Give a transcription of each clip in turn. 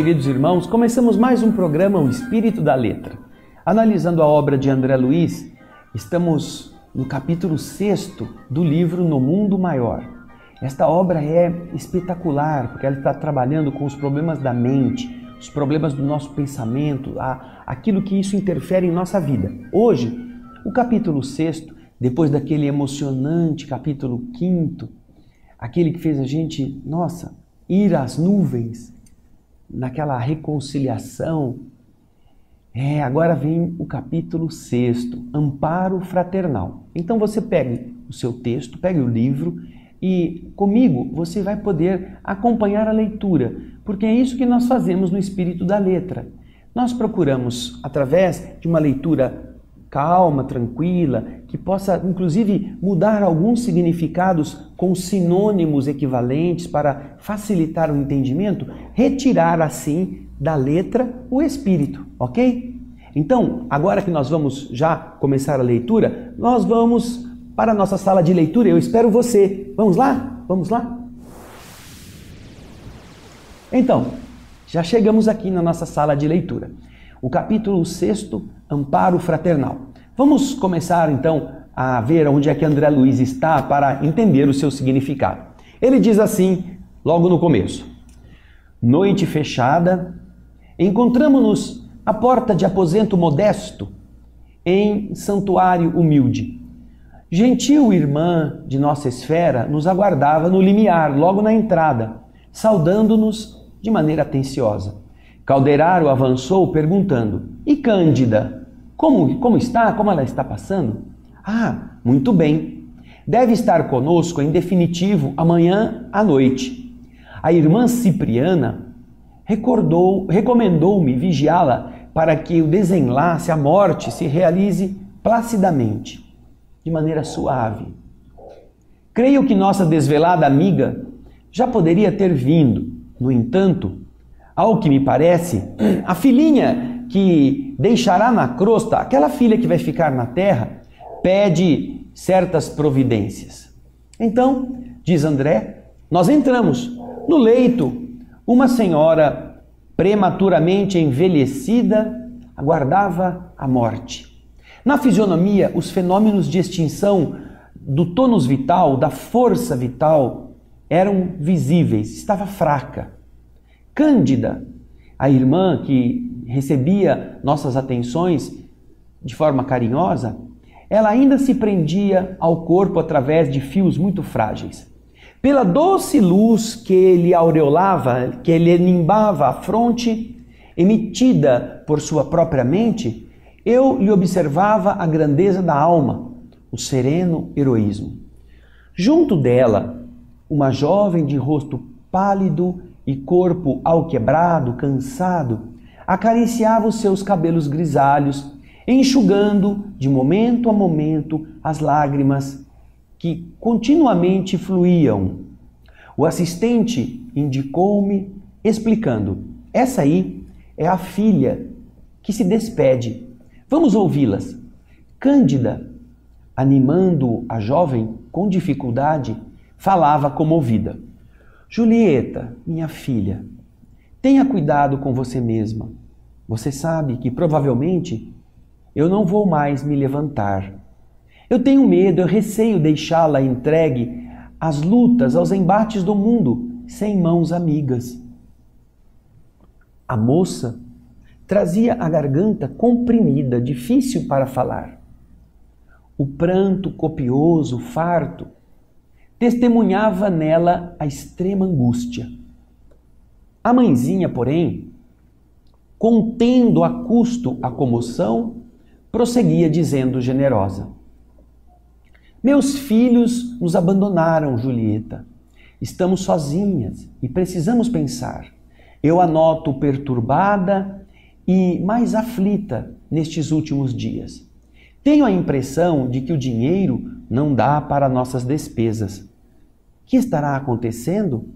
queridos irmãos, começamos mais um programa, O Espírito da Letra. Analisando a obra de André Luiz, estamos no capítulo 6 do livro No Mundo Maior. Esta obra é espetacular, porque ela está trabalhando com os problemas da mente, os problemas do nosso pensamento, aquilo que isso interfere em nossa vida. Hoje, o capítulo 6, depois daquele emocionante capítulo 5, aquele que fez a gente, ir às nuvens, naquela reconciliação. Agora vem o capítulo 6, Amparo Fraternal. Então você pegue o seu texto, pegue o livro e comigo você vai poder acompanhar a leitura, porque é isso que nós fazemos no Espírito da Letra. Nós procuramos, através de uma leitura calma, tranquila, que possa inclusive mudar alguns significados com sinônimos equivalentes para facilitar o entendimento, retirar assim da letra o espírito, ok? Então, agora que nós vamos já começar a leitura, nós vamos para a nossa sala de leitura. Eu espero você. Vamos lá? Vamos lá? Então, já chegamos aqui na nossa sala de leitura. O capítulo 6, Amparo Fraternal. Vamos começar então a ver onde é que André Luiz está para entender o seu significado. Ele diz assim, logo no começo: noite fechada, encontramo-nos à porta de aposento modesto, em santuário humilde. Gentil irmã de nossa esfera nos aguardava no limiar, logo na entrada, saudando-nos de maneira atenciosa. Calderaro avançou perguntando: e Cândida? Como está? Como ela está passando? Ah, muito bem. Deve estar conosco, em definitivo, amanhã à noite. A irmã Cipriana recomendou-me vigiá-la para que o desenlace, a morte, se realize placidamente, de maneira suave. Creio que nossa desvelada amiga já poderia ter vindo. No entanto, ao que me parece, a filhinha que deixará na crosta, aquela filha que vai ficar na terra, pede certas providências. Então, diz André, nós entramos. No leito, uma senhora prematuramente envelhecida aguardava a morte. Na fisionomia, os fenômenos de extinção do tônus vital, da força vital, eram visíveis, estava fraca. Cândida, a irmã que recebia nossas atenções de forma carinhosa, ela ainda se prendia ao corpo através de fios muito frágeis. Pela doce luz que lhe aureolava, que lhe nimbava a fronte, emitida por sua própria mente, eu lhe observava a grandeza da alma, o sereno heroísmo. Junto dela, uma jovem de rosto pálido e corpo alquebrado, cansado, acariciava os seus cabelos grisalhos, enxugando de momento a momento as lágrimas que continuamente fluíam. O assistente indicou-me, explicando: essa aí é a filha que se despede. Vamos ouvi-las. Cândida, animando a jovem com dificuldade, falava comovida: Julieta, minha filha, tenha cuidado com você mesma. Você sabe que provavelmente eu não vou mais me levantar. Eu tenho medo, eu receio deixá-la entregue às lutas, aos embates do mundo, sem mãos amigas. A moça trazia a garganta comprimida, difícil para falar. O pranto copioso, farto, testemunhava nela a extrema angústia. A mãezinha, porém, contendo a custo a comoção, prosseguia dizendo generosa: meus filhos nos abandonaram, Julieta. Estamos sozinhas e precisamos pensar. Eu a noto perturbada e mais aflita nestes últimos dias. Tenho a impressão de que o dinheiro não dá para nossas despesas. O que estará acontecendo?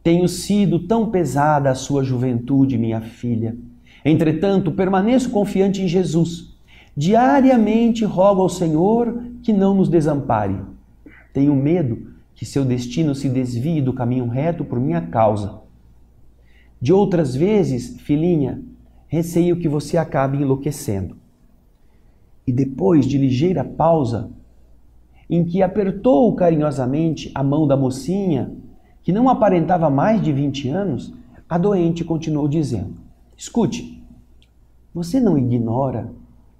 Tenho sido tão pesada a sua juventude, minha filha. Entretanto, permaneço confiante em Jesus. Diariamente rogo ao Senhor que não nos desampare. Tenho medo que seu destino se desvie do caminho reto por minha causa. De outras vezes, filhinha, receio que você acabe enlouquecendo. E depois de ligeira pausa, em que apertou carinhosamente a mão da mocinha, que não aparentava mais de 20 anos, a doente continuou dizendo: escute, você não ignora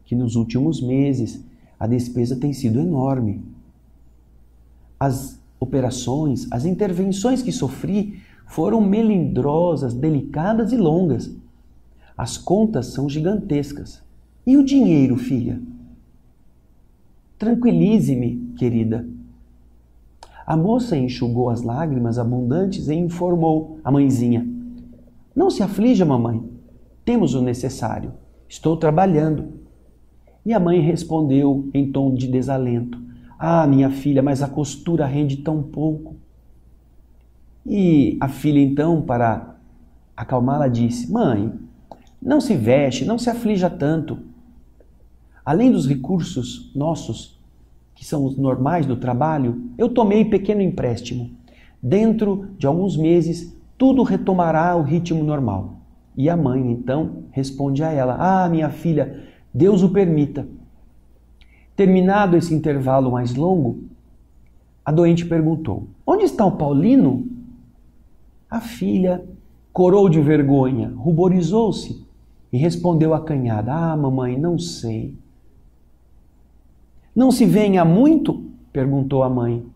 que nos últimos meses a despesa tem sido enorme. As operações, as intervenções que sofri foram melindrosas, delicadas e longas. As contas são gigantescas. E o dinheiro, filha? Tranquilize-me, querida. A moça enxugou as lágrimas abundantes e informou a mãezinha: não se aflija, mamãe. Temos o necessário. Estou trabalhando. E a mãe respondeu em tom de desalento: ah, minha filha, mas a costura rende tão pouco. E a filha, então, para acalmá-la, disse: mãe, não se veste, não se aflija tanto. Além dos recursos nossos, que são os normais do trabalho, eu tomei pequeno empréstimo. Dentro de alguns meses, tudo retomará o ritmo normal. E a mãe, então, responde a ela: ah, minha filha, Deus o permita. Terminado esse intervalo mais longo, a doente perguntou: onde está o Paulino? A filha corou de vergonha, ruborizou-se e respondeu acanhada: ah, mamãe, não sei. Não se vem há muito? Perguntou a mãe.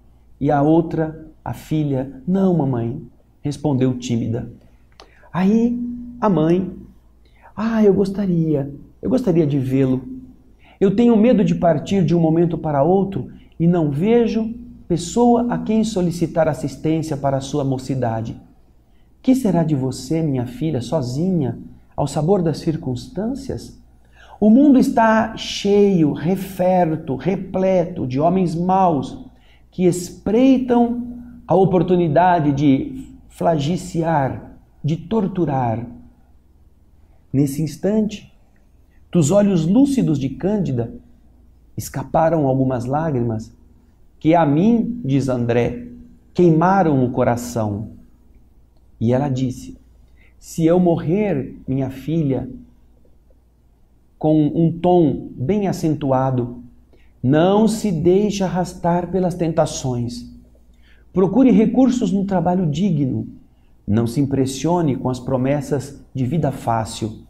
E a outra, a filha: não, mamãe, respondeu tímida. Aí a mãe: ah, eu gostaria de vê-lo. Eu tenho medo de partir de um momento para outro e não vejo pessoa a quem solicitar assistência para a sua mocidade. Que será de você, minha filha, sozinha, ao sabor das circunstâncias? O mundo está cheio, referto, repleto de homens maus que espreitam a oportunidade de flagiciar, de torturar. Nesse instante, dos olhos lúcidos de Cândida, escaparam algumas lágrimas que a mim, diz André, queimaram o coração. E ela disse: se eu morrer, minha filha, com um tom bem acentuado, não se deixe arrastar pelas tentações. Procure recursos no trabalho digno. Não se impressione com as promessas de vida fácil.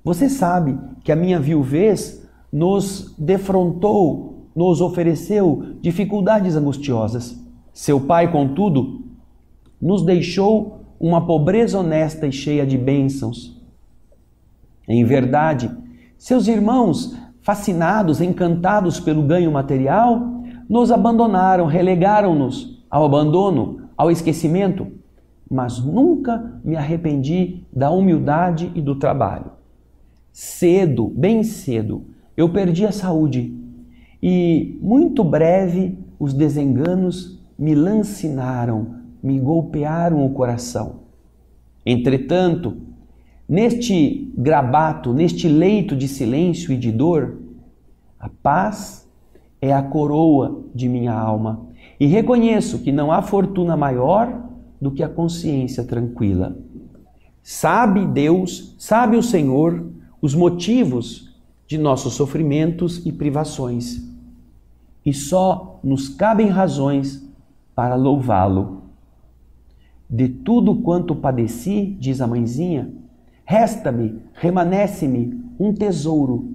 Você sabe que a minha viuvez nos defrontou, nos ofereceu dificuldades angustiosas. Seu pai, contudo, nos deixou uma pobreza honesta e cheia de bênçãos. Em verdade, seus irmãos, fascinados, encantados pelo ganho material, nos abandonaram, relegaram-nos ao abandono, ao esquecimento, mas nunca me arrependi da humildade e do trabalho. Cedo, bem cedo, eu perdi a saúde e muito breve os desenganos me lancinaram, me golpearam o coração. Entretanto, neste grabato, neste leito de silêncio e de dor, a paz é a coroa de minha alma e reconheço que não há fortuna maior do que a consciência tranquila. Sabe Deus, sabe o Senhor, os motivos de nossos sofrimentos e privações, e só nos cabem razões para louvá-lo. De tudo quanto padeci, diz a mãezinha, resta-me, remanesce-me um tesouro.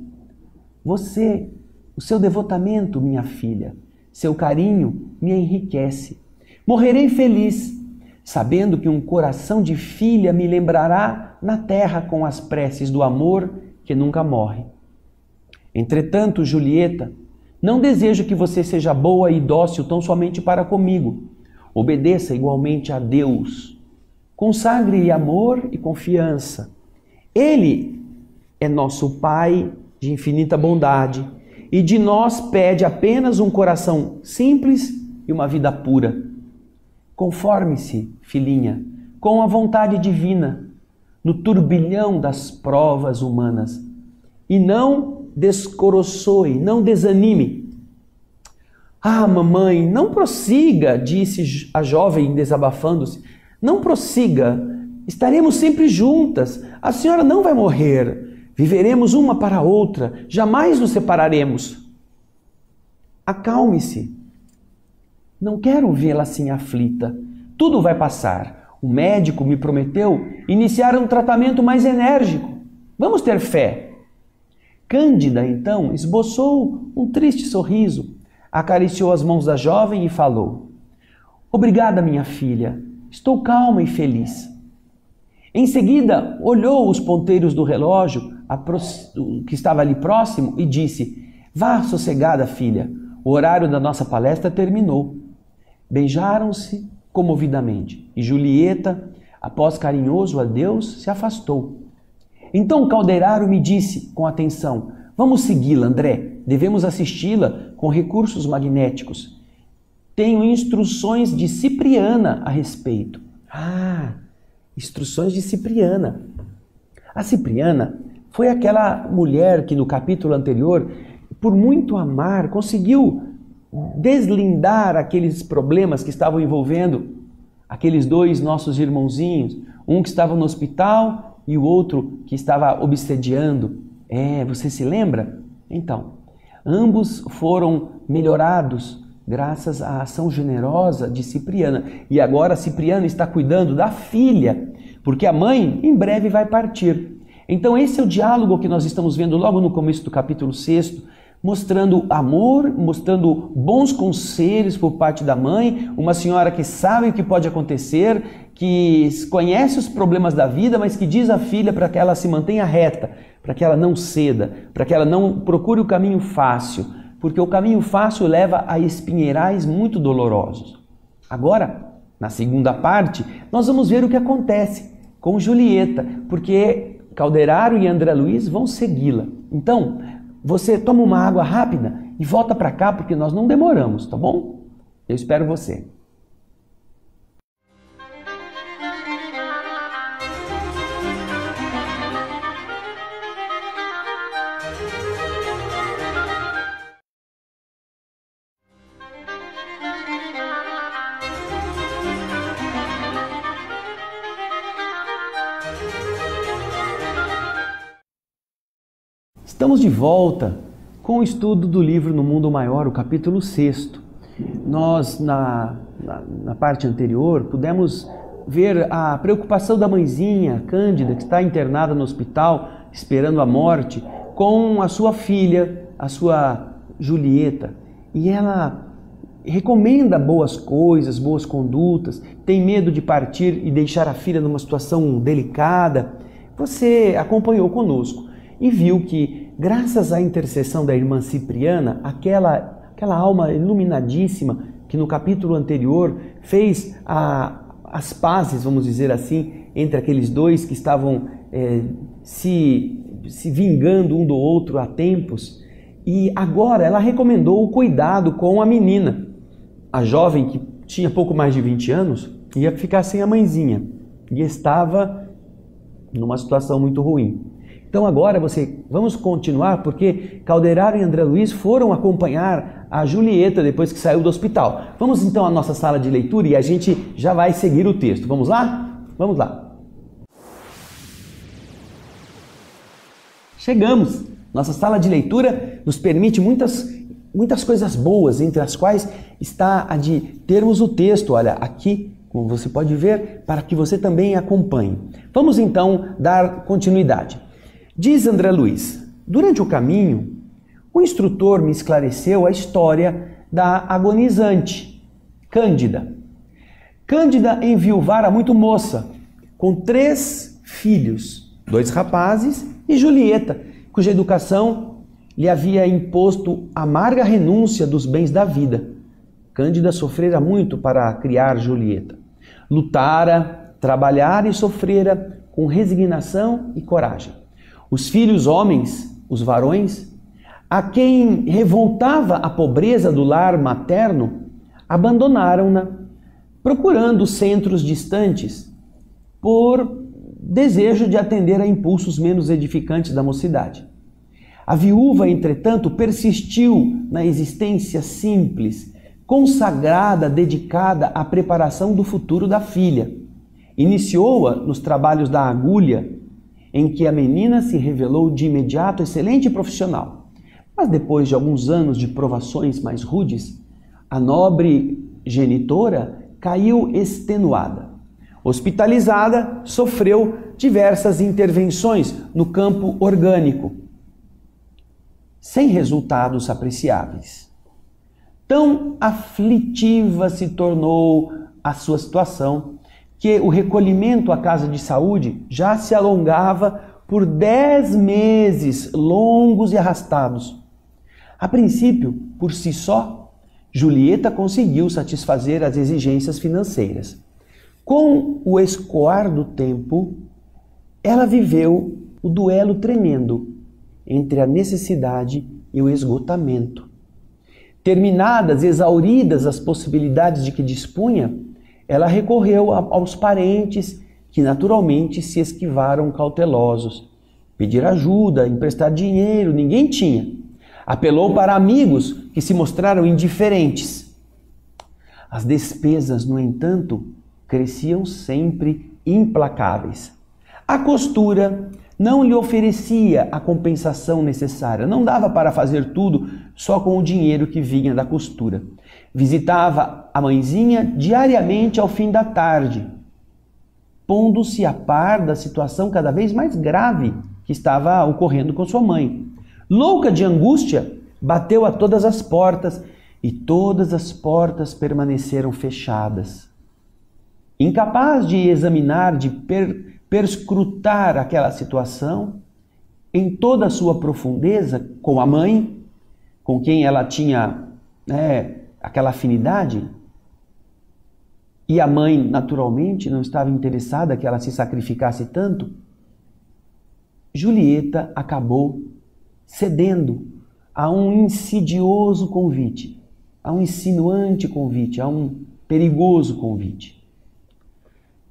Você, o seu devotamento, minha filha, seu carinho me enriquece. Morrerei feliz, sabendo que um coração de filha me lembrará na terra com as preces do amor que nunca morre. Entretanto, Julieta, não desejo que você seja boa e dócil tão somente para comigo. Obedeça igualmente a Deus. Consagre-lhe amor e confiança. Ele é nosso Pai de infinita bondade e de nós pede apenas um coração simples e uma vida pura. Conforme-se, filhinha, com a vontade divina, no turbilhão das provas humanas, e não descoroçoe, não desanime. Ah, mamãe, não prossiga, disse a jovem desabafando-se. Não prossiga, Estaremos sempre juntas. A senhora não vai morrer. Viveremos uma para a outra. Jamais nos separaremos. Acalme-se. Não quero vê-la assim aflita. Tudo vai passar. O médico me prometeu iniciar um tratamento mais enérgico. Vamos ter fé. Cândida, então, esboçou um triste sorriso, acariciou as mãos da jovem e falou: Obrigada, minha filha. Estou calma e feliz. Em seguida, olhou os ponteiros do relógio que estava ali próximo e disse: Vá sossegada, filha. O horário da nossa palestra terminou. Beijaram-se comovidamente e Julieta, após carinhoso adeus, se afastou. Então Calderaro me disse com atenção: Vamos segui-la, André. Devemos assisti-la com recursos magnéticos. Tenho instruções de Cipriana a respeito. Instruções de Cipriana. A Cipriana foi aquela mulher que no capítulo anterior, por muito amar, conseguiu deslindar aqueles problemas que estavam envolvendo aqueles dois nossos irmãozinhos, um que estava no hospital e o outro que estava obsediando. Você se lembra? Então, ambos foram melhorados graças à ação generosa de Cipriana. E agora Cipriana está cuidando da filha, porque a mãe em breve vai partir. Então esse é o diálogo que nós estamos vendo logo no começo do capítulo 6, mostrando amor, mostrando bons conselhos por parte da mãe, uma senhora que sabe o que pode acontecer, que conhece os problemas da vida, mas que diz à filha para que ela se mantenha reta, para que ela não ceda, para que ela não procure o caminho fácil, porque o caminho fácil leva a espinheirais muito dolorosos. Agora, na segunda parte, nós vamos ver o que acontece com Julieta, porque Calderaro e André Luiz vão segui-la. Então, você toma uma água rápida e volta para cá, porque nós não demoramos, tá bom? Eu espero você. Estamos de volta com o estudo do livro No Mundo Maior, o capítulo 6. Nós, na parte anterior, pudemos ver a preocupação da mãezinha, Cândida, que está internada no hospital, esperando a morte, com a sua filha, a sua Julieta. E ela recomenda boas coisas, boas condutas, tem medo de partir e deixar a filha numa situação delicada. Você acompanhou conosco e viu que, graças à intercessão da irmã Cipriana, aquela alma iluminadíssima que no capítulo anterior fez as pazes, vamos dizer assim, entre aqueles dois que estavam se vingando um do outro há tempos, e agora ela recomendou o cuidado com a menina. A jovem, que tinha pouco mais de 20 anos, ia ficar sem a mãezinha e estava numa situação muito ruim. Então agora vamos continuar, porque Calderaro e André Luiz foram acompanhar a Julieta depois que saiu do hospital. Vamos então à nossa sala de leitura e a gente já vai seguir o texto. Vamos lá? Vamos lá. Chegamos. Nossa sala de leitura nos permite muitas coisas boas, entre as quais está a de termos o texto, olha, aqui, como você pode ver, para que você também acompanhe. Vamos então dar continuidade. Diz André Luiz: durante o caminho, o instrutor me esclareceu a história da agonizante, Cândida. Cândida enviuvara muito moça, com 3 filhos, 2 rapazes e Julieta, cuja educação lhe havia imposto amarga renúncia dos bens da vida. Cândida sofrera muito para criar Julieta. Lutara, trabalhara e sofrera com resignação e coragem. Os filhos homens, os varões, a quem revoltava a pobreza do lar materno, abandonaram-na, procurando centros distantes, por desejo de atender a impulsos menos edificantes da mocidade. A viúva, entretanto, persistiu na existência simples, consagrada, dedicada à preparação do futuro da filha. Iniciou-a nos trabalhos da agulha, em que a menina se revelou de imediato excelente profissional. Mas depois de alguns anos de provações mais rudes, a nobre genitora caiu extenuada. Hospitalizada, sofreu diversas intervenções no campo orgânico, sem resultados apreciáveis. Tão aflitiva se tornou a sua situação que o recolhimento à casa de saúde já se alongava por 10 meses longos e arrastados. A princípio, por si só, Julieta conseguiu satisfazer as exigências financeiras. Com o escoar do tempo, ela viveu o duelo tremendo entre a necessidade e o esgotamento. Terminadas, exauridas as possibilidades de que dispunha, ela recorreu aos parentes que naturalmente se esquivaram cautelosos. Pedir ajuda, emprestar dinheiro, ninguém tinha. Apelou para amigos que se mostraram indiferentes. As despesas, no entanto, cresciam sempre implacáveis. A costura não lhe oferecia a compensação necessária, não dava para fazer tudo só com o dinheiro que vinha da costura. Visitava a mãezinha diariamente ao fim da tarde, pondo-se a par da situação cada vez mais grave que estava ocorrendo com sua mãe. Louca de angústia, bateu a todas as portas e todas as portas permaneceram fechadas. Incapaz de examinar, de perscrutar aquela situação em toda a sua profundeza com a mãe, com quem ela tinha aquela afinidade, e a mãe naturalmente não estava interessada que ela se sacrificasse tanto, Julieta acabou cedendo a um insidioso convite, a um insinuante convite, a um perigoso convite.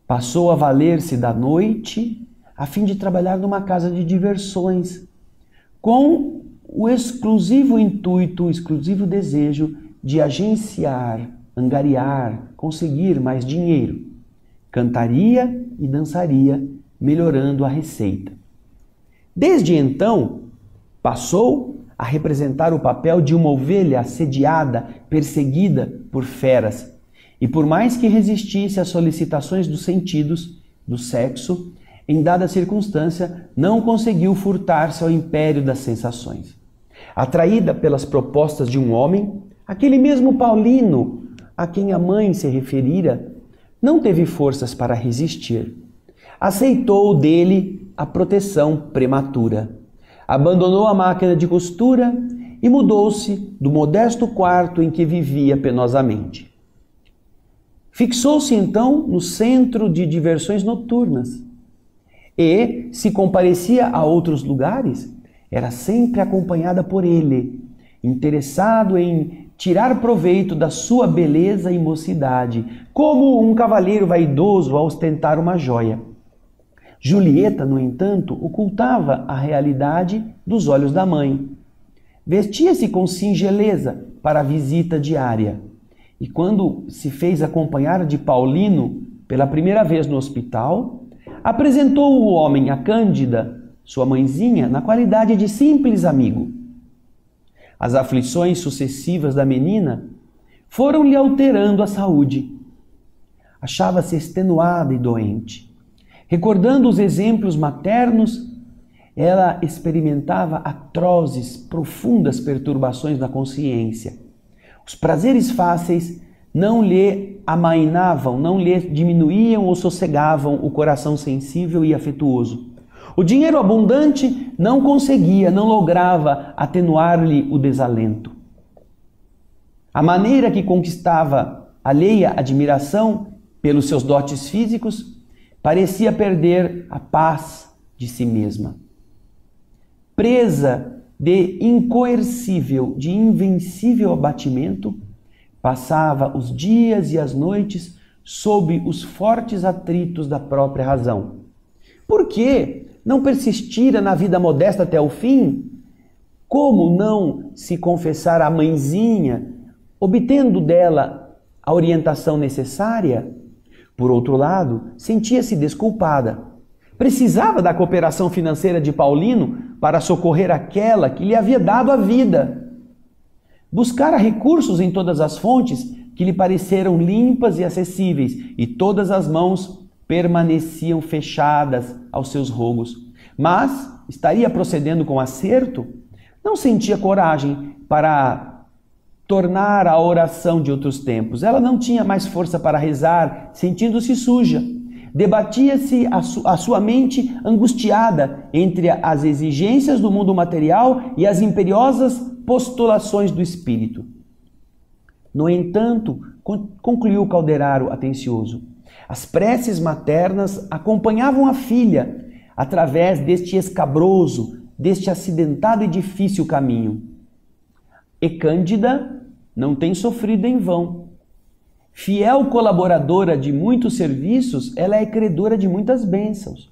Passou a valer-se da noite a fim de trabalhar numa casa de diversões, com o exclusivo intuito, o exclusivo desejo de agenciar, angariar, conseguir mais dinheiro. Cantaria e dançaria, melhorando a receita. Desde então, passou a representar o papel de uma ovelha assediada, perseguida por feras. E por mais que resistisse às solicitações dos sentidos, do sexo, em dada circunstância, não conseguiu furtar-se ao império das sensações. Atraída pelas propostas de um homem, aquele mesmo Paulino, a quem a mãe se referira, não teve forças para resistir. Aceitou dele a proteção prematura. Abandonou a máquina de costura e mudou-se do modesto quarto em que vivia penosamente. Fixou-se então no centro de diversões noturnas e, se comparecia a outros lugares, era sempre acompanhada por ele, interessado em tirar proveito da sua beleza e mocidade, como um cavalheiro vaidoso a ostentar uma joia. Julieta, no entanto, ocultava a realidade dos olhos da mãe. Vestia-se com singeleza para a visita diária. E quando se fez acompanhar de Paulino pela primeira vez no hospital, apresentou o homem a Cândida, sua mãezinha, na qualidade de simples amigo. As aflições sucessivas da menina foram-lhe alterando a saúde. Achava-se extenuada e doente. Recordando os exemplos maternos, ela experimentava atrozes, profundas perturbações da consciência. Os prazeres fáceis não lhe amainavam, não lhe diminuíam ou sossegavam o coração sensível e afetuoso. O dinheiro abundante não conseguia, não lograva atenuar-lhe o desalento. A maneira que conquistava alheia admiração pelos seus dotes físicos parecia perder a paz de si mesma. Presa de incoercível, de invencível abatimento, passava os dias e as noites sob os fortes atritos da própria razão. Por que não persistira na vida modesta até o fim? Como não se confessar à mãezinha, obtendo dela a orientação necessária? Por outro lado, sentia-se desculpada. Precisava da cooperação financeira de Paulino para socorrer aquela que lhe havia dado a vida. Buscara recursos em todas as fontes que lhe pareceram limpas e acessíveis, e todas as mãos permaneciam fechadas aos seus rogos. Mas estaria procedendo com acerto? Não sentia coragem para tornar a oração de outros tempos. Ela não tinha mais força para rezar, sentindo-se suja. Debatia-se a sua mente angustiada entre as exigências do mundo material e as imperiosas postulações do espírito. No entanto, concluiu Calderaro atencioso, as preces maternas acompanhavam a filha através deste escabroso, deste acidentado e difícil caminho. E Cândida não tem sofrido em vão. Fiel colaboradora de muitos serviços, ela é credora de muitas bênçãos.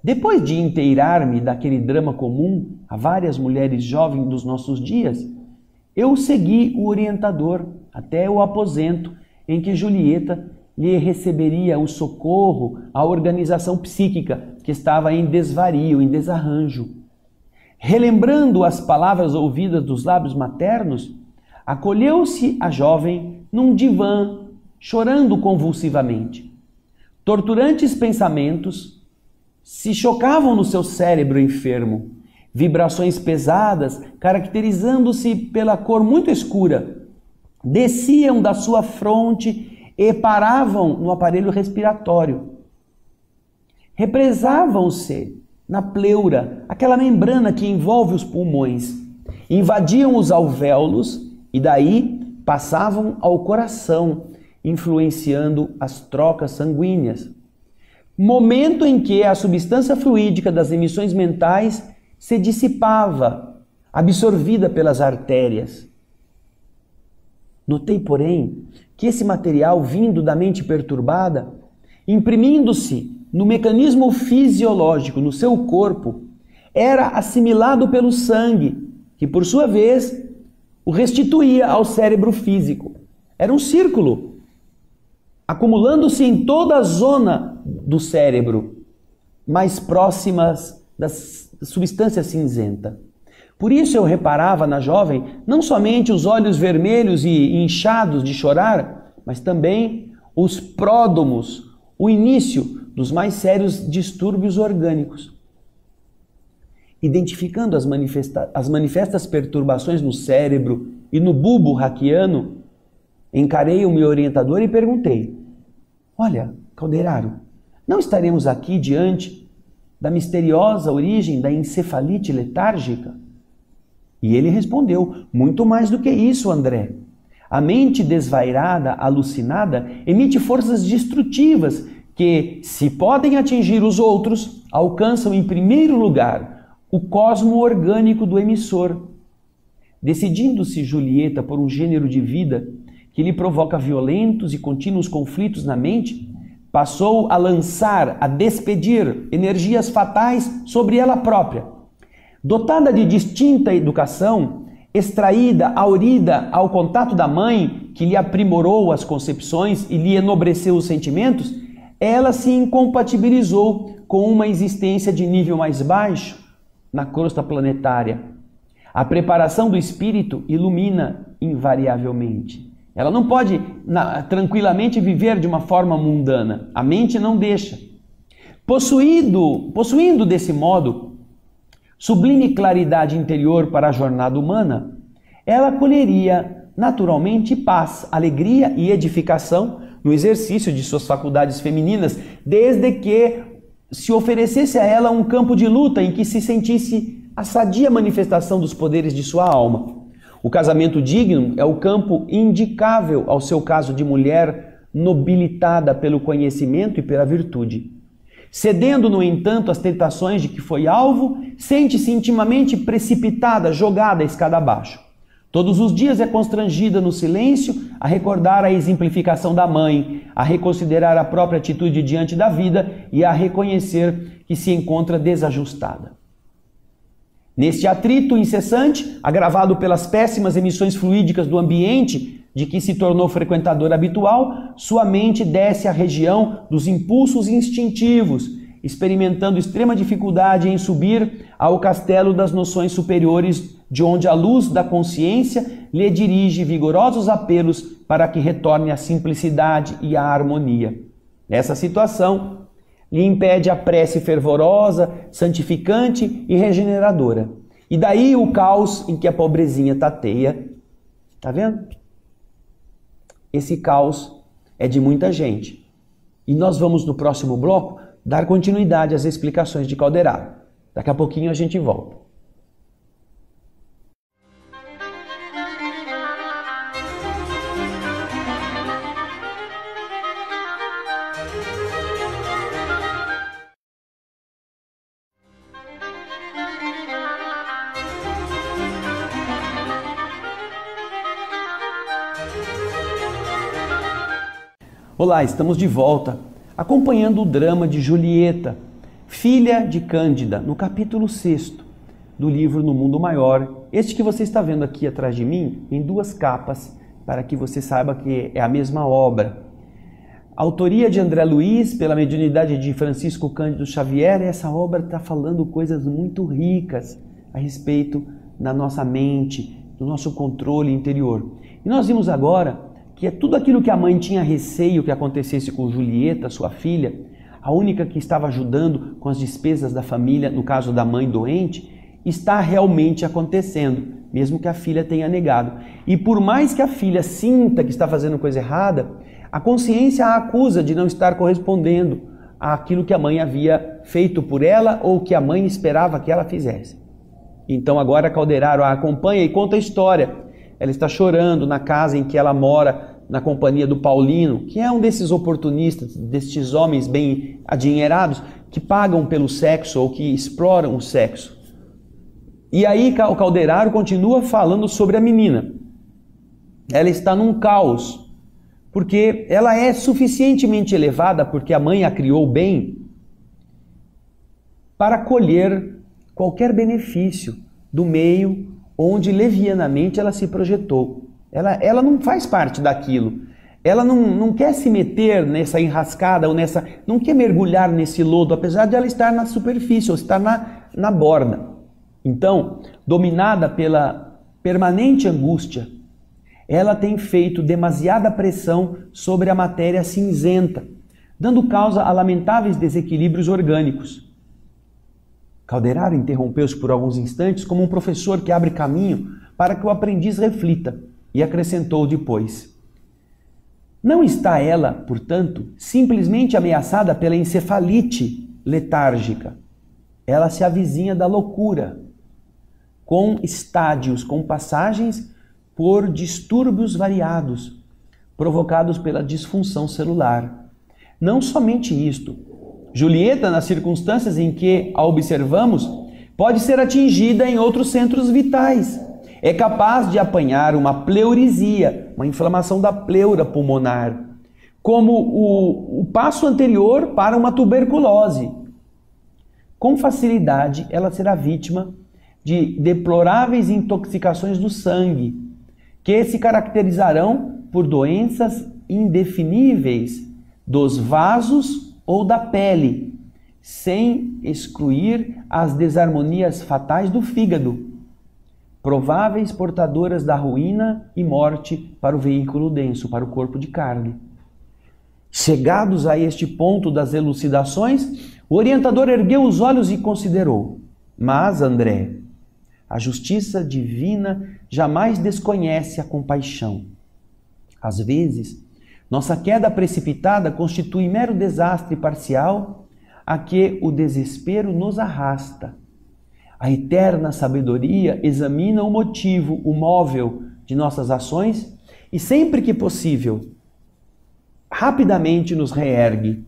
Depois de inteirar-me daquele drama comum a várias mulheres jovens dos nossos dias, eu segui o orientador até o aposento em que Julieta lhe receberia o socorro à organização psíquica que estava em desvario, em desarranjo. Relembrando as palavras ouvidas dos lábios maternos, acolheu-se a jovem num divã, chorando convulsivamente. Torturantes pensamentos se chocavam no seu cérebro enfermo, vibrações pesadas, caracterizando-se pela cor muito escura, desciam da sua fronte e paravam no aparelho respiratório. Represavam-se na pleura, aquela membrana que envolve os pulmões, invadiam os alvéolos e daí passavam ao coração, influenciando as trocas sanguíneas. Momento em que a substância fluídica das emissões mentais se dissipava, absorvida pelas artérias. Notei, porém, que esse material vindo da mente perturbada, imprimindo-se no mecanismo fisiológico, no seu corpo, era assimilado pelo sangue, que por sua vez o restituía ao cérebro físico. Era um círculo, acumulando-se em toda a zona do cérebro, mais próximas da substância cinzenta. Por isso eu reparava na jovem não somente os olhos vermelhos e inchados de chorar, mas também os pródomos, o início dos mais sérios distúrbios orgânicos. Identificando as manifestas perturbações no cérebro e no bulbo raquiano, encarei o meu orientador e perguntei: olha, Calderaro, não estaremos aqui diante da misteriosa origem da encefalite letárgica? E ele respondeu: muito mais do que isso, André. A mente desvairada, alucinada, emite forças destrutivas que, se podem atingir os outros, alcançam em primeiro lugar o cosmo orgânico do emissor. Decidindo-se Julieta por um gênero de vida que lhe provoca violentos e contínuos conflitos na mente, passou a lançar, a despedir energias fatais sobre ela própria. Dotada de distinta educação, extraída, aurida ao contato da mãe, que lhe aprimorou as concepções e lhe enobreceu os sentimentos, ela se incompatibilizou com uma existência de nível mais baixo na crosta planetária. A preparação do espírito ilumina invariavelmente. Ela não pode tranquilamente viver de uma forma mundana. A mente não deixa. Possuindo desse modo sublime claridade interior para a jornada humana, ela colheria naturalmente paz, alegria e edificação no exercício de suas faculdades femininas, desde que se oferecesse a ela um campo de luta em que se sentisse a sadia manifestação dos poderes de sua alma. O casamento digno é o campo indicável ao seu caso de mulher nobilitada pelo conhecimento e pela virtude. Cedendo, no entanto, às tentações de que foi alvo, sente-se intimamente precipitada, jogada a escada abaixo. Todos os dias é constrangida no silêncio a recordar a exemplificação da mãe, a reconsiderar a própria atitude diante da vida e a reconhecer que se encontra desajustada. Neste atrito incessante, agravado pelas péssimas emissões fluídicas do ambiente, de que se tornou frequentador habitual, sua mente desce à região dos impulsos instintivos, experimentando extrema dificuldade em subir ao castelo das noções superiores, de onde a luz da consciência lhe dirige vigorosos apelos para que retorne à simplicidade e à harmonia. Essa situação lhe impede a prece fervorosa, santificante e regeneradora. E daí o caos em que a pobrezinha tateia. Tá vendo? Esse caos é de muita gente. E nós vamos no próximo bloco dar continuidade às explicações de Calderaro. Daqui a pouquinho a gente volta. Olá, estamos de volta, acompanhando o drama de Julieta, filha de Cândida, no capítulo 6 do livro No Mundo Maior. Este que você está vendo aqui atrás de mim, em 2 capas, para que você saiba que é a mesma obra. A autoria de André Luiz, pela mediunidade de Francisco Cândido Xavier, essa obra está falando coisas muito ricas a respeito da nossa mente, do nosso controle interior. E nós vimos agora que é tudo aquilo que a mãe tinha receio que acontecesse com Julieta, sua filha, a única que estava ajudando com as despesas da família, no caso da mãe doente, está realmente acontecendo, mesmo que a filha tenha negado. E por mais que a filha sinta que está fazendo coisa errada, a consciência a acusa de não estar correspondendo àquilo que a mãe havia feito por ela ou que a mãe esperava que ela fizesse. Então agora Calderaro a acompanha e conta a história. Ela está chorando na casa em que ela mora, na companhia do Paulino, que é um desses oportunistas, destes homens bem adinheirados, que pagam pelo sexo ou que exploram o sexo. E aí o Calderaro continua falando sobre a menina. Ela está num caos, porque ela é suficientemente elevada, porque a mãe a criou bem, para colher qualquer benefício do meio onde levianamente ela se projetou. Ela não faz parte daquilo. Ela não quer se meter nessa enrascada ou não quer mergulhar nesse lodo, apesar de ela estar na superfície ou estar na borda. Então, dominada pela permanente angústia, ela tem feito demasiada pressão sobre a matéria cinzenta, dando causa a lamentáveis desequilíbrios orgânicos. Calderaro interrompeu-se por alguns instantes como um professor que abre caminho para que o aprendiz reflita e acrescentou depois: não está ela, portanto, simplesmente ameaçada pela encefalite letárgica. Ela se avizinha da loucura, com estádios, com passagens por distúrbios variados, provocados pela disfunção celular. Não somente isto, Julieta, nas circunstâncias em que a observamos, pode ser atingida em outros centros vitais. É capaz de apanhar uma pleurisia, uma inflamação da pleura pulmonar, como o passo anterior para uma tuberculose. Com facilidade, ela será vítima de deploráveis intoxicações do sangue, que se caracterizarão por doenças indefiníveis dos vasos ou da pele, sem excluir as desarmonias fatais do fígado, prováveis portadoras da ruína e morte para o veículo denso, para o corpo de carne. Chegados a este ponto das elucidações, o orientador ergueu os olhos e considerou: mas, André, a justiça divina jamais desconhece a compaixão. Às vezes, nossa queda precipitada constitui mero desastre parcial a que o desespero nos arrasta. A eterna sabedoria examina o motivo, o móvel de nossas ações e, sempre que possível, rapidamente nos reergue.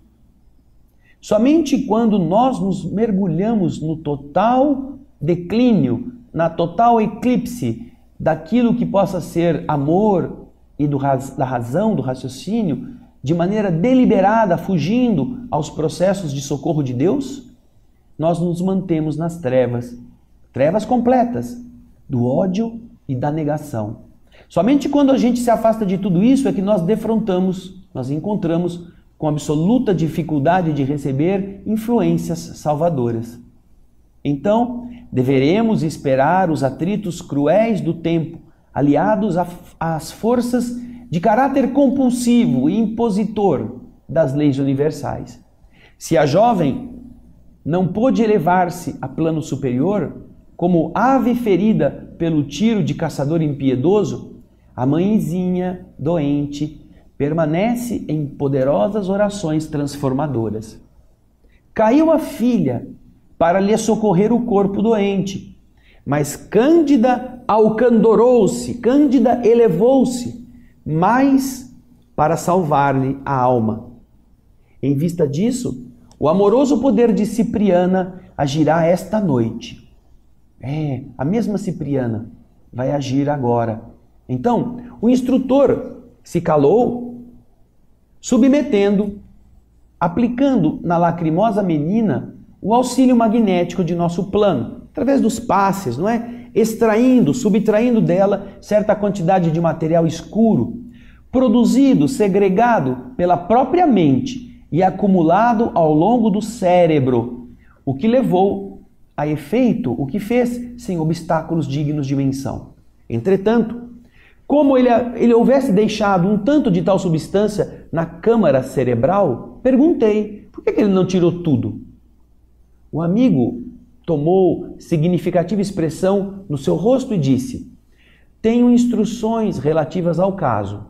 Somente quando nós nos mergulhamos no total declínio, na total eclipse daquilo que possa ser amor e da razão, do raciocínio, de maneira deliberada, fugindo aos processos de socorro de Deus, nós nos mantemos nas trevas, trevas completas, do ódio e da negação. Somente quando a gente se afasta de tudo isso é que nós defrontamos, nós encontramos com absoluta dificuldade de receber influências salvadoras. Então, deveremos esperar os atritos cruéis do tempo, aliados às forças de caráter compulsivo e impositor das leis universais. Se a jovem não pôde elevar-se a plano superior, como ave ferida pelo tiro de caçador impiedoso, a mãezinha doente permanece em poderosas orações transformadoras. Caiu a filha para lhe socorrer o corpo doente, mas Cândida alcandorou-se, Cândida elevou-se, mais para salvar-lhe a alma. Em vista disso, o amoroso poder de Cipriana agirá esta noite. A mesma Cipriana vai agir agora. Então, o instrutor se calou, submetendo, aplicando na lacrimosa menina o auxílio magnético de nosso plano, através dos passes, não é? Extraindo, subtraindo dela certa quantidade de material escuro, produzido, segregado pela própria mente e acumulado ao longo do cérebro, o que levou a efeito o que fez sem obstáculos dignos de menção. Entretanto, como ele houvesse deixado um tanto de tal substância na câmara cerebral, perguntei, por que ele não tirou tudo? O amigo tomou significativa expressão no seu rosto e disse: tenho instruções relativas ao caso.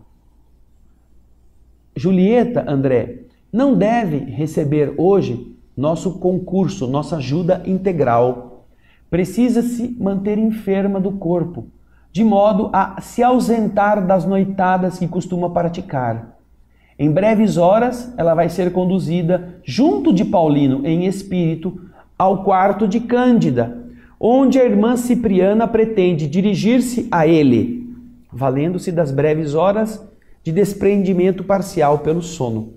Julieta, André, não deve receber hoje nosso concurso, nossa ajuda integral. Precisa se manter enferma do corpo, de modo a se ausentar das noitadas que costuma praticar. Em breves horas, ela vai ser conduzida, junto de Paulino, em espírito, ao quarto de Cândida, onde a irmã Cipriana pretende dirigir-se a ele, valendo-se das breves horas de desprendimento parcial pelo sono.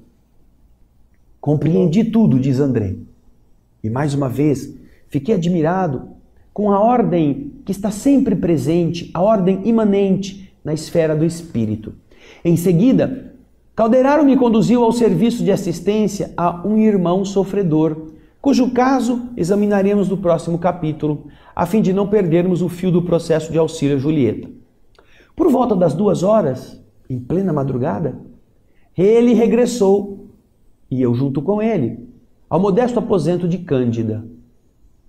Compreendi tudo, diz André. E mais uma vez, fiquei admirado com a ordem que está sempre presente, a ordem imanente na esfera do espírito. Em seguida, Calderaro me conduziu ao serviço de assistência a um irmão sofredor, cujo caso examinaremos no próximo capítulo, a fim de não perdermos o fio do processo de auxílio a Julieta. Por volta das 2 horas, em plena madrugada, ele regressou, e eu junto com ele, ao modesto aposento de Cândida.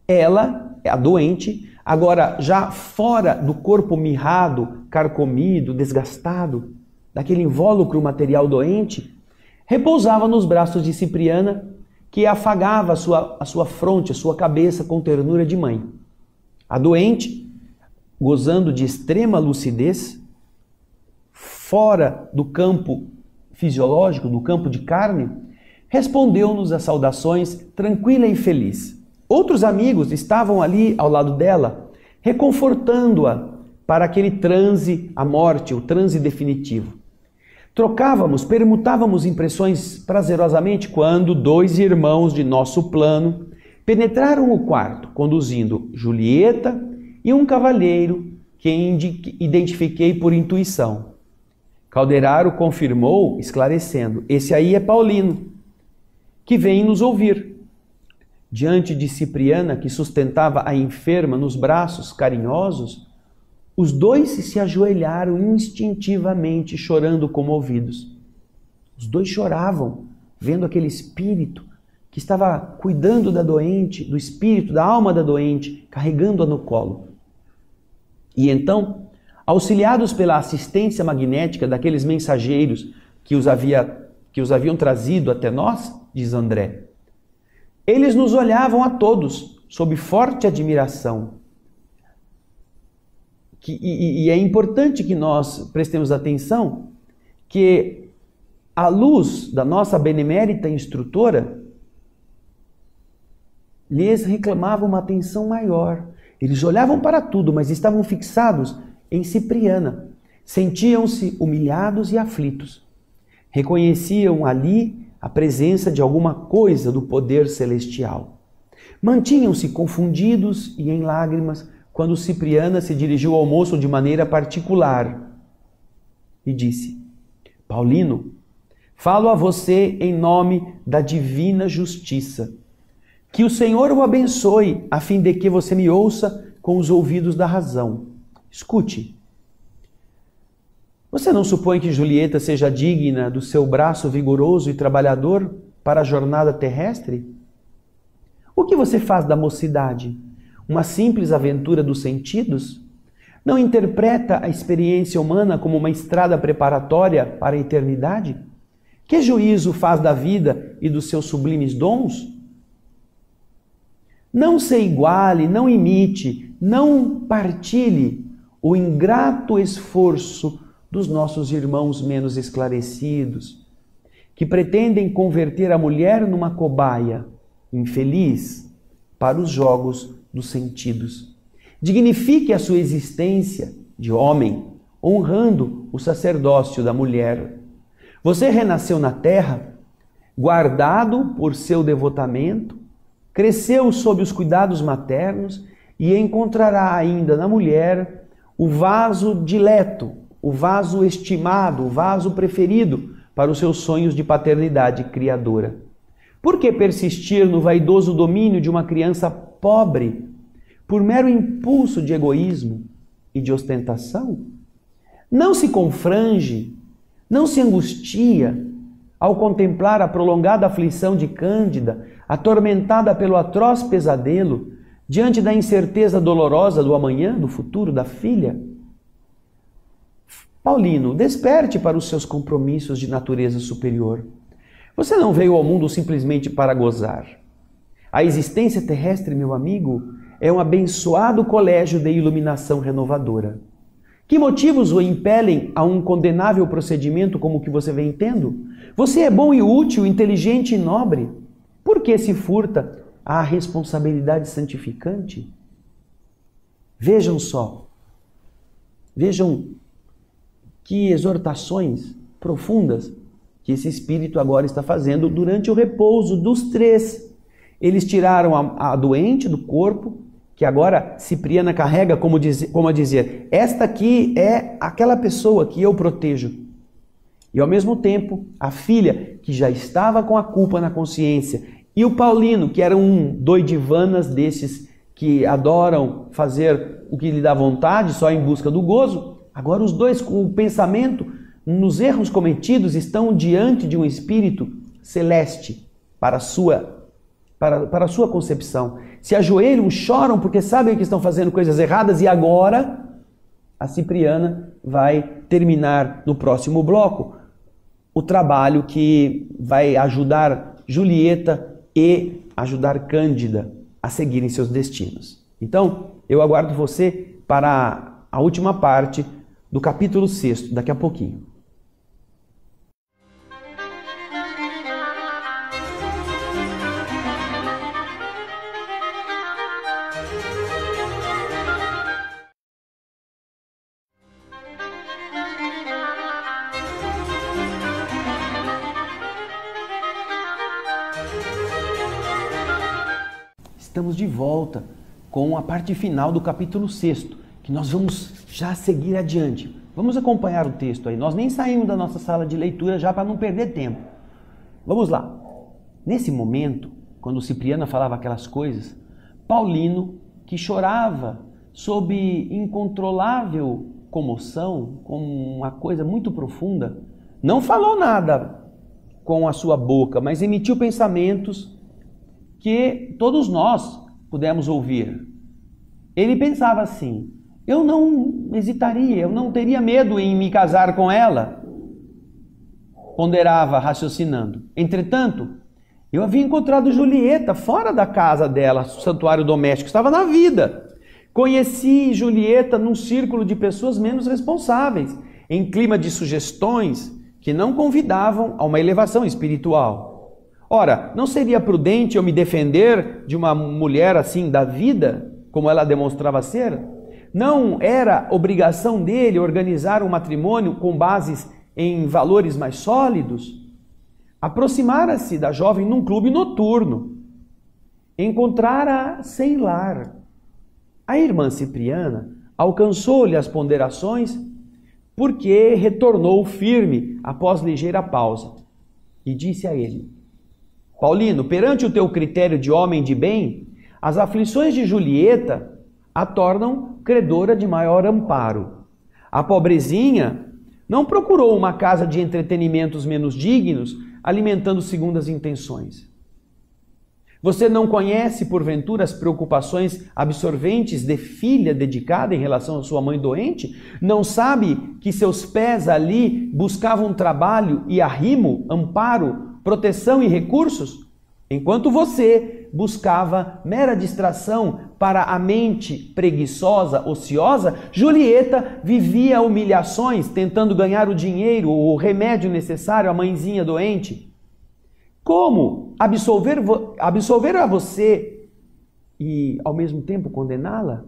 Ela, a doente, agora já fora do corpo mirrado, carcomido, desgastado, daquele invólucro material doente, repousava nos braços de Cipriana, que afagava a sua fronte, a sua cabeça com ternura de mãe. A doente, gozando de extrema lucidez, fora do campo fisiológico, do campo de carne, respondeu-nos às saudações tranquila e feliz. Outros amigos estavam ali ao lado dela, reconfortando-a para aquele transe à morte, o transe definitivo. Trocávamos, permutávamos impressões prazerosamente quando 2 irmãos de nosso plano penetraram o quarto, conduzindo Julieta e um cavalheiro que identifiquei por intuição. Calderaro confirmou, esclarecendo: esse aí é Paulino, que vem nos ouvir. Diante de Cipriana, que sustentava a enferma nos braços carinhosos, os 2 se ajoelharam instintivamente, chorando comovidos. Os 2 choravam, vendo aquele espírito que estava cuidando da doente, do espírito, da alma da doente, carregando-a no colo. E então, auxiliados pela assistência magnética daqueles mensageiros que os haviam trazido até nós, diz André, eles nos olhavam a todos sob forte admiração. E é importante que nós prestemos atenção que a luz da nossa benemérita instrutora lhes reclamava uma atenção maior. Eles olhavam para tudo, mas estavam fixados em Cipriana. Sentiam-se humilhados e aflitos. Reconheciam ali a presença de alguma coisa do poder celestial. Mantinham-se confundidos e em lágrimas quando Cipriana se dirigiu ao moço de maneira particular. e disse: Paulino, falo a você em nome da divina justiça. Que o Senhor o abençoe, a fim de que você me ouça com os ouvidos da razão. Escute. Você não supõe que Julieta seja digna do seu braço vigoroso e trabalhador para a jornada terrestre? O que você faz da mocidade? Uma simples aventura dos sentidos? Não interpreta a experiência humana como uma estrada preparatória para a eternidade? Que juízo faz da vida e dos seus sublimes dons? Não se iguale, não imite, não partilhe o ingrato esforço dos nossos irmãos menos esclarecidos, que pretendem converter a mulher numa cobaia infeliz para os jogos dos sentidos. Dignifique a sua existência de homem, honrando o sacerdócio da mulher. Você renasceu na terra, guardado por seu devotamento, cresceu sob os cuidados maternos e encontrará ainda na mulher o vaso dileto, o vaso estimado, o vaso preferido para os seus sonhos de paternidade criadora. Por que persistir no vaidoso domínio de uma criança pobre por mero impulso de egoísmo e de ostentação? Não se confrange, não se angustia ao contemplar a prolongada aflição de Cândida, atormentada pelo atroz pesadelo, diante da incerteza dolorosa do amanhã, do futuro da filha? Paulino, desperte para os seus compromissos de natureza superior. Você não veio ao mundo simplesmente para gozar. A existência terrestre, meu amigo, é um abençoado colégio de iluminação renovadora. Que motivos o impelem a um condenável procedimento como o que você vem tendo? Você é bom e útil, inteligente e nobre. Por que se furta à responsabilidade santificante? Vejam só. Vejam que exortações profundas que esse Espírito agora está fazendo durante o repouso dos três. Eles tiraram a doente do corpo, que agora Cipriana carrega como a dizer, esta aqui é aquela pessoa que eu protejo. E ao mesmo tempo, a filha, que já estava com a culpa na consciência, e o Paulino, que era um doidivanas desses que adoram fazer o que lhe dá vontade, só em busca do gozo, agora os dois, com o pensamento nos erros cometidos, estão diante de um espírito celeste para a sua concepção. Se ajoelham, choram porque sabem que estão fazendo coisas erradas e agora a Cipriana vai terminar no próximo bloco o trabalho que vai ajudar Julieta e ajudar Cândida a seguirem seus destinos. Então, eu aguardo você para a última parte do capítulo 6, daqui a pouquinho. Estamos de volta com a parte final do capítulo 6, que nós vamos já seguir adiante. Vamos acompanhar o texto aí. Nós nem saímos da nossa sala de leitura já para não perder tempo. Vamos lá. Nesse momento, quando Cipriana falava aquelas coisas, Paulino, que chorava sob incontrolável comoção, com uma coisa muito profunda, não falou nada com a sua boca, mas emitiu pensamentos que todos nós pudemos ouvir. Ele pensava assim: eu não hesitaria, eu não teria medo em me casar com ela. Ponderava, raciocinando. Entretanto, eu havia encontrado Julieta fora da casa dela, santuário doméstico, estava na vida. Conheci Julieta num círculo de pessoas menos responsáveis, em clima de sugestões que não convidavam a uma elevação espiritual. Ora, não seria prudente eu me defender de uma mulher assim da vida, como ela demonstrava ser? Não era obrigação dele organizar um matrimônio com bases em valores mais sólidos? Aproximara-se da jovem num clube noturno. Encontrara-a sem lar. A irmã Cipriana alcançou-lhe as ponderações porque retornou firme após ligeira pausa e disse a ele: Paulino, perante o teu critério de homem de bem, as aflições de Julieta a tornam credora de maior amparo. A pobrezinha não procurou uma casa de entretenimentos menos dignos, alimentando segundas intenções. Você não conhece, porventura, as preocupações absorventes de filha dedicada em relação à sua mãe doente? Não sabe que seus pés ali buscavam trabalho e arrimo, amparo, proteção e recursos? Enquanto você buscava mera distração para a mente preguiçosa, ociosa, Julieta vivia humilhações, tentando ganhar o dinheiro ou o remédio necessário à mãezinha doente. Como absolver a você e ao mesmo tempo condená-la?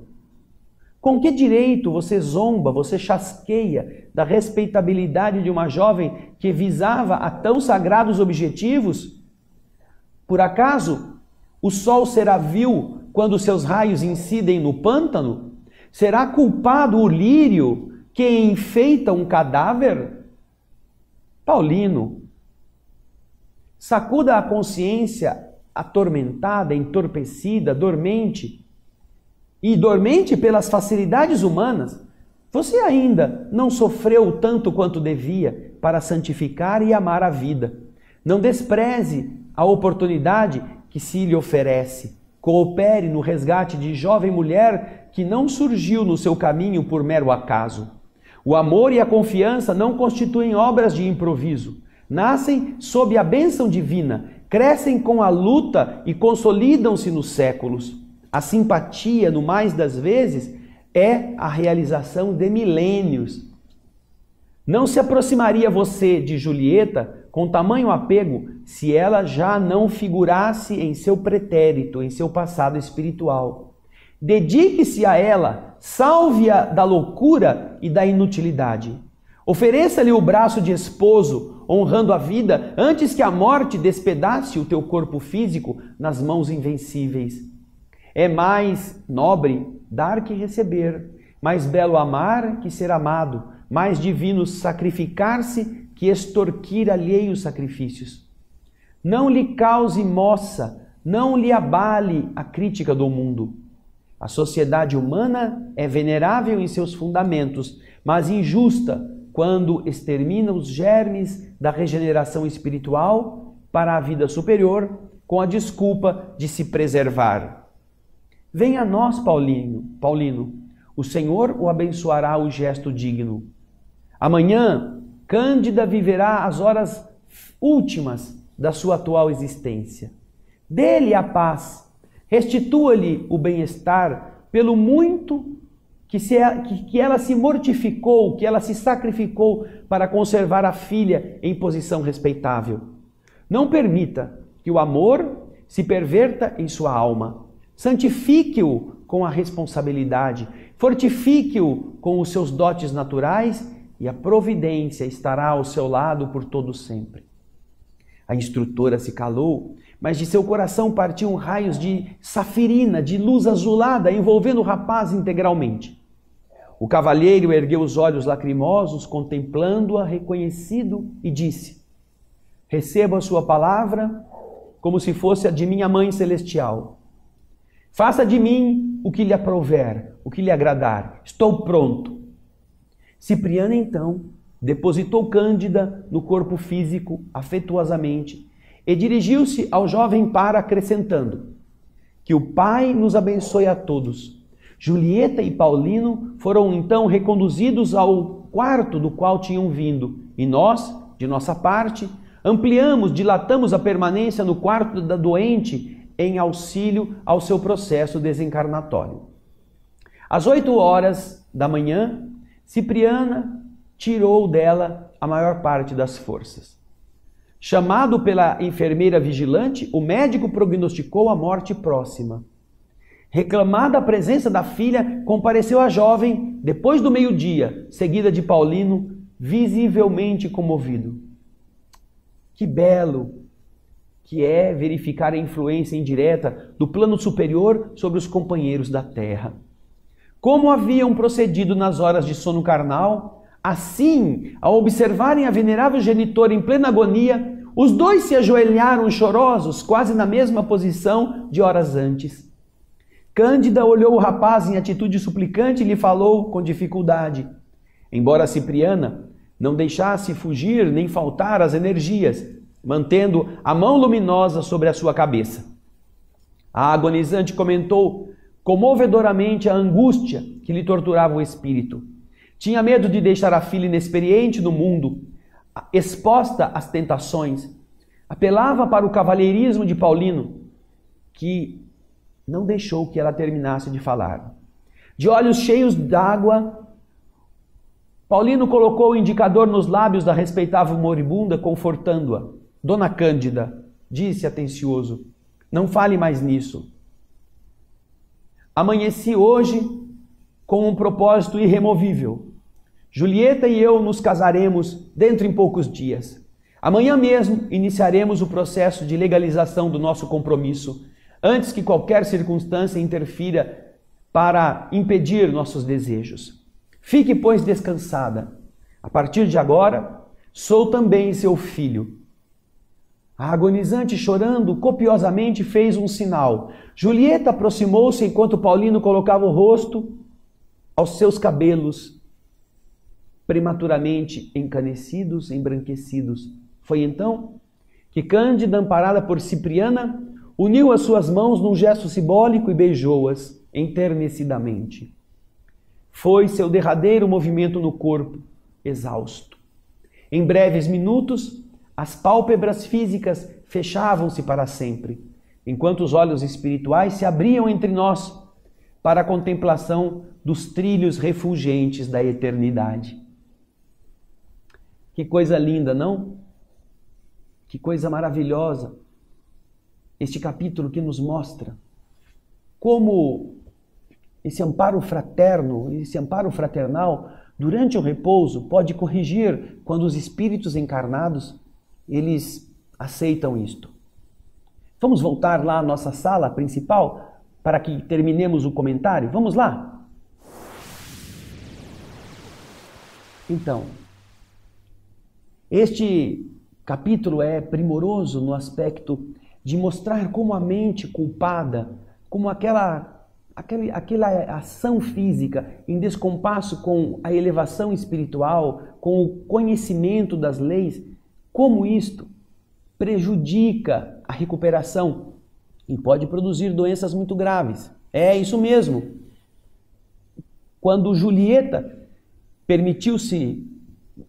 Com que direito você zomba, você chasqueia da respeitabilidade de uma jovem que visava a tão sagrados objetivos? Por acaso o sol será vil quando seus raios incidem no pântano? Será culpado o lírio que enfeita um cadáver? Paulino, sacuda a consciência atormentada, entorpecida, dormente. E dormente pelas facilidades humanas. Você ainda não sofreu tanto quanto devia para santificar e amar a vida. Não despreze a oportunidade que se lhe oferece. Coopere no resgate de jovem mulher que não surgiu no seu caminho por mero acaso. O amor e a confiança não constituem obras de improviso. Nascem sob a bênção divina, crescem com a luta e consolidam-se nos séculos. A simpatia, no mais das vezes, é a realização de milênios. Não se aproximaria você de Julieta com tamanho apego se ela já não figurasse em seu pretérito, em seu passado espiritual. Dedique-se a ela, salve-a da loucura e da inutilidade. Ofereça-lhe o braço de esposo, honrando a vida, antes que a morte despedace o teu corpo físico nas mãos invencíveis. É mais nobre dar que receber, mais belo amar que ser amado, mais divino sacrificar-se que extorquir alheios sacrifícios. Não lhe cause moça, não lhe abale a crítica do mundo. A sociedade humana é venerável em seus fundamentos, mas injusta quando extermina os germes da regeneração espiritual para a vida superior com a desculpa de se preservar. Venha a nós, Paulino, o Senhor o abençoará o gesto digno. Amanhã, Cândida viverá as horas últimas da sua atual existência. Dê-lhe a paz, restitua-lhe o bem-estar pelo muito que ela se mortificou, que ela se sacrificou para conservar a filha em posição respeitável. Não permita que o amor se perverta em sua alma. Santifique-o com a responsabilidade, fortifique-o com os seus dotes naturais e a providência estará ao seu lado por todo sempre. A instrutora se calou, mas de seu coração partiam raios de safirina, de luz azulada, envolvendo o rapaz integralmente. O cavalheiro ergueu os olhos lacrimosos, contemplando-a reconhecido, e disse: recebo a sua palavra como se fosse a de minha mãe celestial. Faça de mim o que lhe aprouver, o que lhe agradar. Estou pronto. Cipriana, então, depositou Cândida no corpo físico afetuosamente e dirigiu-se ao jovem par acrescentando: que o Pai nos abençoe a todos. Julieta e Paulino foram então reconduzidos ao quarto do qual tinham vindo, e nós, de nossa parte, dilatamos a permanência no quarto da doente em auxílio ao seu processo desencarnatório. Às 8h da manhã, Cipriana tirou dela a maior parte das forças. Chamado pela enfermeira vigilante, o médico prognosticou a morte próxima. Reclamada a presença da filha, compareceu a jovem depois do meio-dia, seguida de Paulino, visivelmente comovido. Que belo que é verificar a influência indireta do plano superior sobre os companheiros da terra. Como haviam procedido nas horas de sono carnal, Assim, ao observarem a venerável genitora em plena agonia, os dois se ajoelharam chorosos, quase na mesma posição de horas antes. Cândida olhou o rapaz em atitude suplicante e lhe falou com dificuldade, embora Cipriana não deixasse fugir nem faltar as energias, mantendo a mão luminosa sobre a sua cabeça. A agonizante comentou comovedoramente a angústia que lhe torturava o espírito. Tinha medo de deixar a filha inexperiente no mundo, exposta às tentações. Apelava para o cavalheirismo de Paulino, que não deixou que ela terminasse de falar. De olhos cheios d'água, Paulino colocou o indicador nos lábios da respeitável moribunda, confortando-a. Dona Cândida, disse atencioso, não fale mais nisso. Amanheci hoje com um propósito irremovível. Julieta e eu nos casaremos dentro em poucos dias. Amanhã mesmo iniciaremos o processo de legalização do nosso compromisso, antes que qualquer circunstância interfira para impedir nossos desejos. Fique, pois, descansada. A partir de agora, sou também seu filho. A agonizante, chorando copiosamente, fez um sinal. Julieta aproximou-se enquanto Paulino colocava o rosto aos seus cabelos, prematuramente encanecidos, embranquecidos. Foi então que Cândida, amparada por Cipriana, uniu as suas mãos num gesto simbólico e beijou-as enternecidamente. Foi seu derradeiro movimento no corpo, exausto. Em breves minutos, as pálpebras físicas fechavam-se para sempre, enquanto os olhos espirituais se abriam entre nós para a contemplação dos trilhos refulgentes da eternidade. Que coisa linda, não? Que coisa maravilhosa. Este capítulo que nos mostra como esse amparo fraterno, esse amparo fraternal, durante o repouso, pode corrigir quando os espíritos encarnados, eles aceitam isto. Vamos voltar lá à nossa sala principal para que terminemos o comentário? Vamos lá? Então, este capítulo é primoroso no aspecto de mostrar como a mente culpada, como aquela ação física em descompasso com a elevação espiritual, com o conhecimento das leis, como isto prejudica a recuperação e pode produzir doenças muito graves. É isso mesmo. Quando Julieta permitiu-se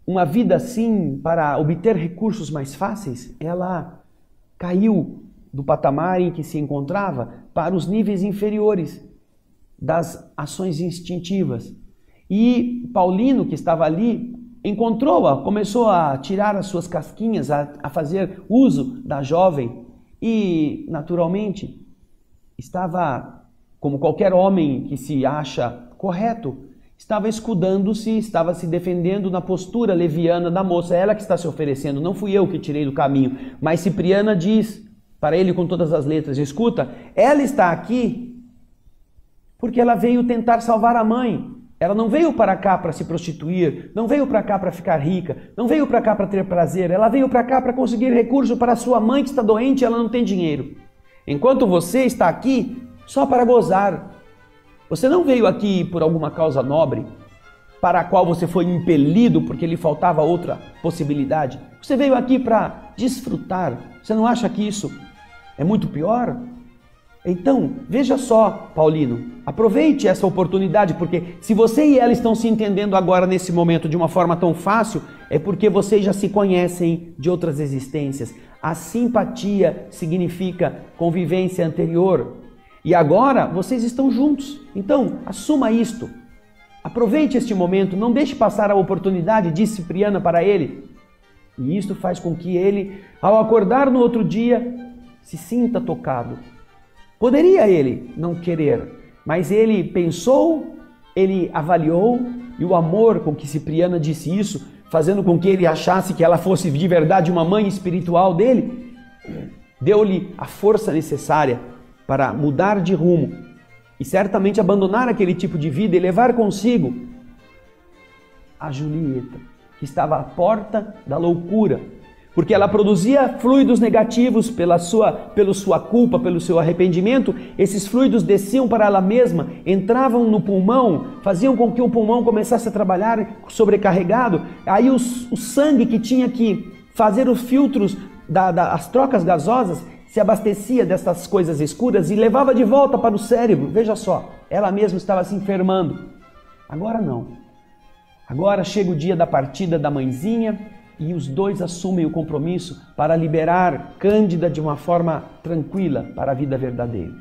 uma vida assim para obter recursos mais fáceis, ela caiu do patamar em que se encontrava para os níveis inferiores das ações instintivas. E Paulino, que estava ali, encontrou-a, começou a tirar as suas casquinhas, a fazer uso da jovem e, naturalmente, estava, como qualquer homem que se acha correto, estava escudando-se, estava se defendendo na postura leviana da moça. É ela que está se oferecendo, não fui eu que tirei do caminho. Mas Cipriana diz para ele com todas as letras, escuta, ela está aqui porque ela veio tentar salvar a mãe. Ela não veio para cá para se prostituir, não veio para cá para ficar rica, não veio para cá para ter prazer, ela veio para cá para conseguir recurso para sua mãe que está doente e ela não tem dinheiro. Enquanto você está aqui só para gozar. Você não veio aqui por alguma causa nobre, para a qual você foi impelido porque lhe faltava outra possibilidade. Você veio aqui para desfrutar. Você não acha que isso é muito pior? Então, veja só, Paulino, aproveite essa oportunidade, porque se você e ela estão se entendendo agora nesse momento de uma forma tão fácil, é porque vocês já se conhecem de outras existências. A simpatia significa convivência anterior. E agora vocês estão juntos. Então, assuma isto. Aproveite este momento, não deixe passar a oportunidade, disse Cipriana para ele. E isto faz com que ele, ao acordar no outro dia, se sinta tocado. Poderia ele não querer, mas ele pensou, ele avaliou, e o amor com que Cipriana disse isso, fazendo com que ele achasse que ela fosse de verdade uma mãe espiritual dele, deu-lhe a força necessária para mudar de rumo e certamente abandonar aquele tipo de vida e levar consigo a Julieta, que estava à porta da loucura, porque ela produzia fluidos negativos pela sua culpa, pelo seu arrependimento. Esses fluidos desciam para ela mesma, entravam no pulmão, faziam com que o pulmão começasse a trabalhar sobrecarregado. Aí o sangue que tinha que fazer os filtros as trocas gasosas se abastecia dessas coisas escuras e levava de volta para o cérebro. Veja só, ela mesma estava se enfermando. Agora não. Agora chega o dia da partida da mãezinha e os dois assumem o compromisso para liberar Cândida de uma forma tranquila para a vida verdadeira.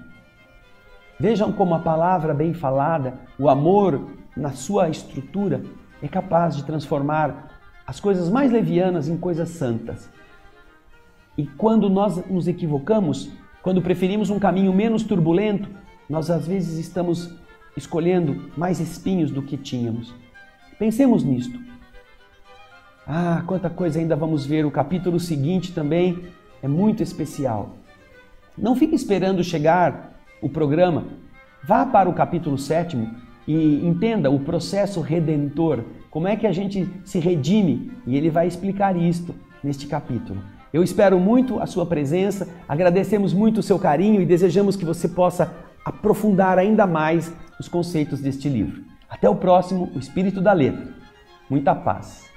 Vejam como a palavra bem falada, o amor na sua estrutura, é capaz de transformar as coisas mais levianas em coisas santas. E quando nós nos equivocamos, quando preferimos um caminho menos turbulento, nós às vezes estamos escolhendo mais espinhos do que tínhamos. Pensemos nisto. Ah, quanta coisa ainda vamos ver. O capítulo seguinte também é muito especial. Não fique esperando chegar o programa. Vá para o capítulo 7º e entenda o processo redentor. Como é que a gente se redime? E ele vai explicar isto neste capítulo. Eu espero muito a sua presença, agradecemos muito o seu carinho e desejamos que você possa aprofundar ainda mais os conceitos deste livro. Até o próximo, o Espírito da Letra. Muita paz.